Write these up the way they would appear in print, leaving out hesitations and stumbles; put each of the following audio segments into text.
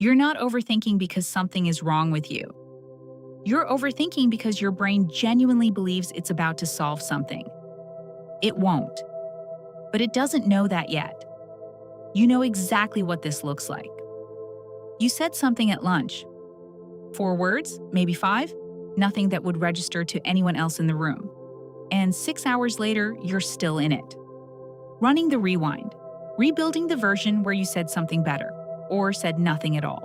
You're not overthinking because something is wrong with you. You're overthinking because your brain genuinely believes it's about to solve something. It won't. But it doesn't know that yet. You know exactly what this looks like. You said something at lunch. 4 words, maybe 5, nothing that would register to anyone else in the room. And 6 hours later, you're still in it. Running the rewind, rebuilding the version where you said something better, or said nothing at all.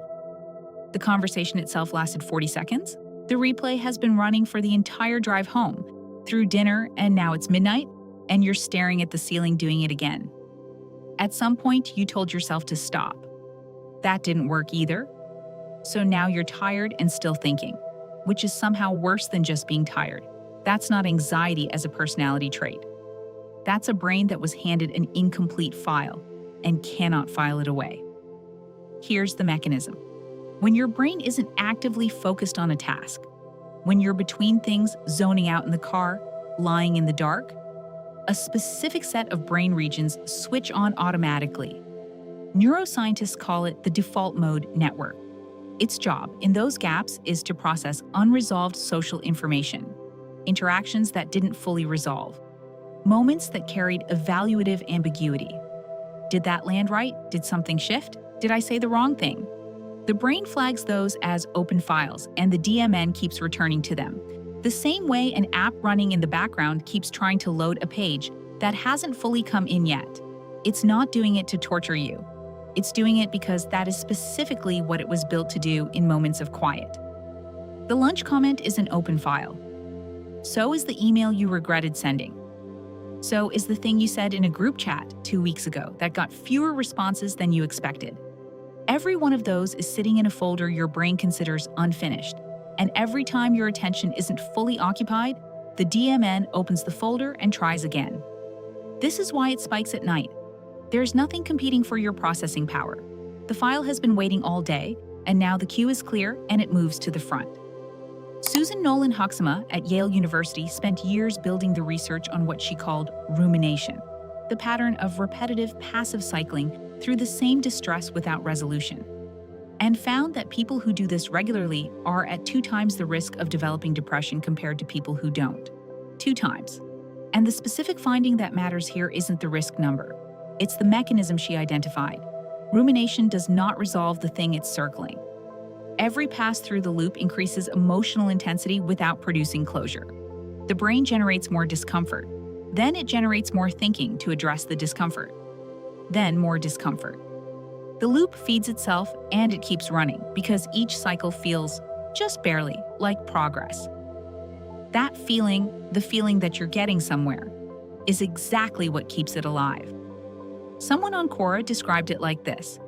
The conversation itself lasted 40 seconds. The replay has been running for the entire drive home, through dinner, and now it's midnight, and you're staring at the ceiling doing it again. At some point, you told yourself to stop. That didn't work either. So now you're tired and still thinking, which is somehow worse than just being tired. That's not anxiety as a personality trait. That's a brain that was handed an incomplete file and cannot file it away. Here's the mechanism. When your brain isn't actively focused on a task, when you're between things, zoning out in the car, lying in the dark, a specific set of brain regions switch on automatically. Neuroscientists call it the default mode network. Its job in those gaps is to process unresolved social information, interactions that didn't fully resolve, moments that carried evaluative ambiguity. Did that land right? Did something shift? Did I say the wrong thing? The brain flags those as open files, and the DMN keeps returning to them. The same way an app running in the background keeps trying to load a page that hasn't fully come in yet. It's not doing it to torture you. It's doing it because that is specifically what it was built to do in moments of quiet. The lunch comment is an open file. So is the email you regretted sending. So is the thing you said in a group chat 2 weeks ago that got fewer responses than you expected. Every one of those is sitting in a folder your brain considers unfinished. And every time your attention isn't fully occupied, the DMN opens the folder and tries again. This is why it spikes at night. There's nothing competing for your processing power. The file has been waiting all day, and now the queue is clear and it moves to the front. Susan Nolan Huxema at Yale University spent years building the research on what she called rumination, the pattern of repetitive passive cycling through the same distress without resolution, and found that people who do this regularly are at 2 times the risk of developing depression compared to people who don't. 2 times. And the specific finding that matters here isn't the risk number. It's the mechanism she identified. Rumination does not resolve the thing it's circling. Every pass through the loop increases emotional intensity without producing closure. The brain generates more discomfort. Then it generates more thinking to address the discomfort. Then more discomfort. The loop feeds itself and it keeps running because each cycle feels, just barely, like progress. That feeling, the feeling that you're getting somewhere, is exactly what keeps it alive. Someone on Quora described it like this.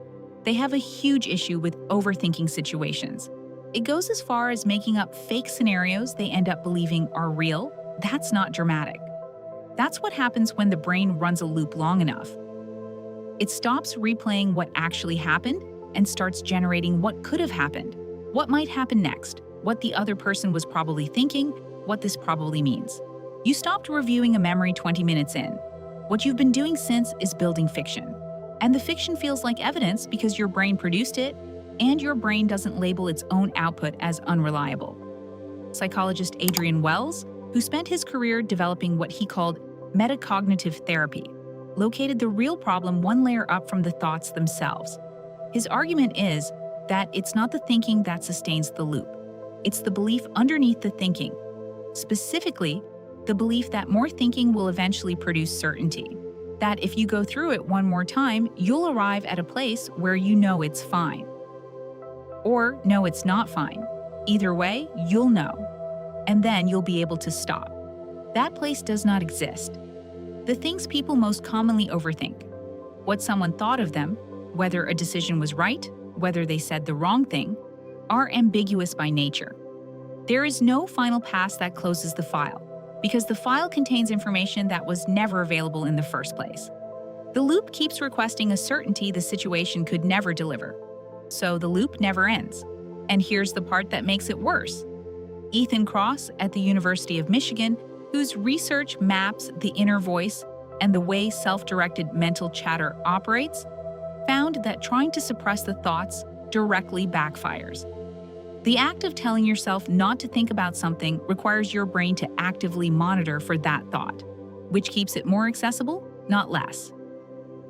They have a huge issue with overthinking situations. It goes as far as making up fake scenarios they end up believing are real. That's not dramatic. That's what happens when the brain runs a loop long enough. It stops replaying what actually happened and starts generating what could have happened, what might happen next, what the other person was probably thinking, what this probably means. You stopped reviewing a memory 20 minutes in. What you've been doing since is building fiction. And the fiction feels like evidence because your brain produced it, and your brain doesn't label its own output as unreliable. Psychologist Adrian Wells, who spent his career developing what he called metacognitive therapy, located the real problem 1 layer up from the thoughts themselves. His argument is that it's not the thinking that sustains the loop. It's the belief underneath the thinking. Specifically, the belief that more thinking will eventually produce certainty. That if you go through it 1 more time, you'll arrive at a place where you know it's fine. Or no, it's not fine. Either way, you'll know. And then you'll be able to stop. That place does not exist. The things people most commonly overthink, what someone thought of them, whether a decision was right, whether they said the wrong thing, are ambiguous by nature. There is no final pass that closes the file, because the file contains information that was never available in the first place. The loop keeps requesting a certainty the situation could never deliver. So the loop never ends. And here's the part that makes it worse. Ethan Kross at the University of Michigan, whose research maps the inner voice and the way self-directed mental chatter operates, found that trying to suppress the thoughts directly backfires. The act of telling yourself not to think about something requires your brain to actively monitor for that thought, which keeps it more accessible, not less.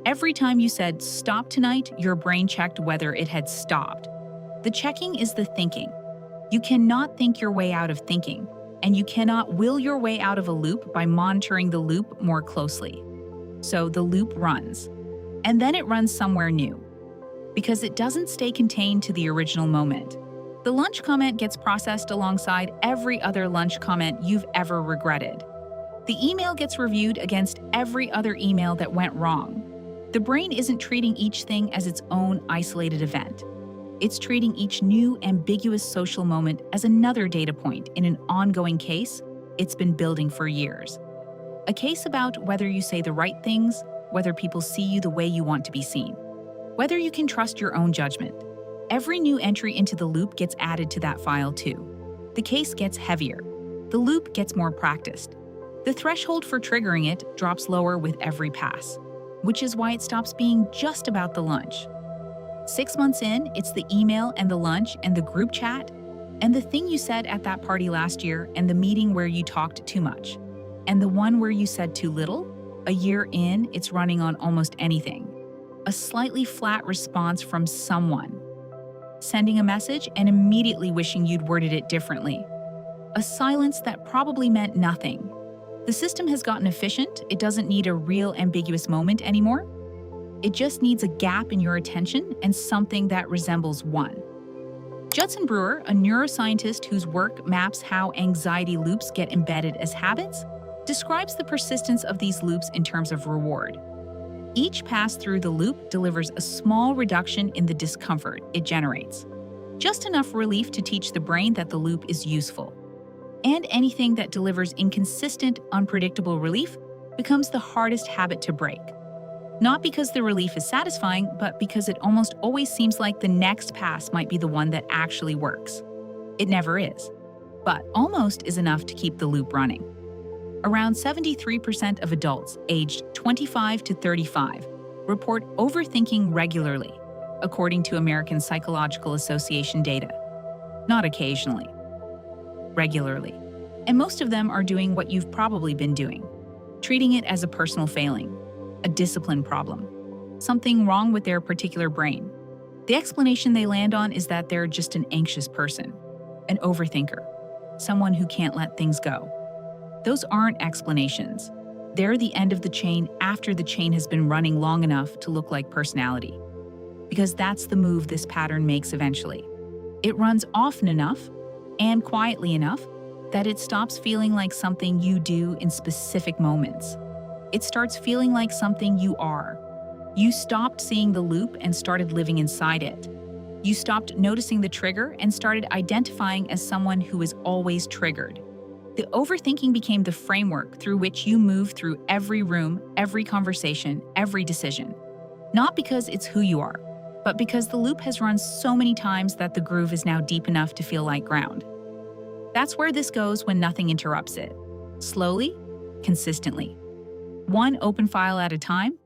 Every time you said, "Stop tonight," your brain checked whether it had stopped. The checking is the thinking. You cannot think your way out of thinking, and you cannot will your way out of a loop by monitoring the loop more closely. So the loop runs, and then it runs somewhere new, because it doesn't stay contained to the original moment. The lunch comment gets processed alongside every other lunch comment you've ever regretted. The email gets reviewed against every other email that went wrong. The brain isn't treating each thing as its own isolated event. It's treating each new, ambiguous social moment as another data point in an ongoing case it's been building for years. A case about whether you say the right things, whether people see you the way you want to be seen, whether you can trust your own judgment. Every new entry into the loop gets added to that file too. The case gets heavier. The loop gets more practiced. The threshold for triggering it drops lower with every pass, which is why it stops being just about the lunch. 6 months in, it's the email and the lunch and the group chat and the thing you said at that party last year and the meeting where you talked too much and the one where you said too little. A year in, it's running on almost anything. A slightly flat response from someone. Sending a message and immediately wishing you'd worded it differently. A silence that probably meant nothing. The system has gotten efficient. It doesn't need a real ambiguous moment anymore. It just needs a gap in your attention and something that resembles one. Judson Brewer, a neuroscientist whose work maps how anxiety loops get embedded as habits, describes the persistence of these loops in terms of reward. Each pass through the loop delivers a small reduction in the discomfort it generates, just enough relief to teach the brain that the loop is useful. And anything that delivers inconsistent, unpredictable relief becomes the hardest habit to break. Not because the relief is satisfying, but because it almost always seems like the next pass might be the one that actually works. It never is, but almost is enough to keep the loop running. Around 73% of adults aged 25 to 35 report overthinking regularly, according to American Psychological Association data. Not occasionally, regularly. And most of them are doing what you've probably been doing, treating it as a personal failing, a discipline problem, something wrong with their particular brain. The explanation they land on is that they're just an anxious person, an overthinker, someone who can't let things go. Those aren't explanations. They're the end of the chain after the chain has been running long enough to look like personality. Because that's the move this pattern makes eventually. It runs often enough and quietly enough that it stops feeling like something you do in specific moments. It starts feeling like something you are. You stopped seeing the loop and started living inside it. You stopped noticing the trigger and started identifying as someone who is always triggered. The overthinking became the framework through which you move through every room, every conversation, every decision. Not because it's who you are, but because the loop has run so many times that the groove is now deep enough to feel like ground. That's where this goes when nothing interrupts it. Slowly, consistently. One open file at a time,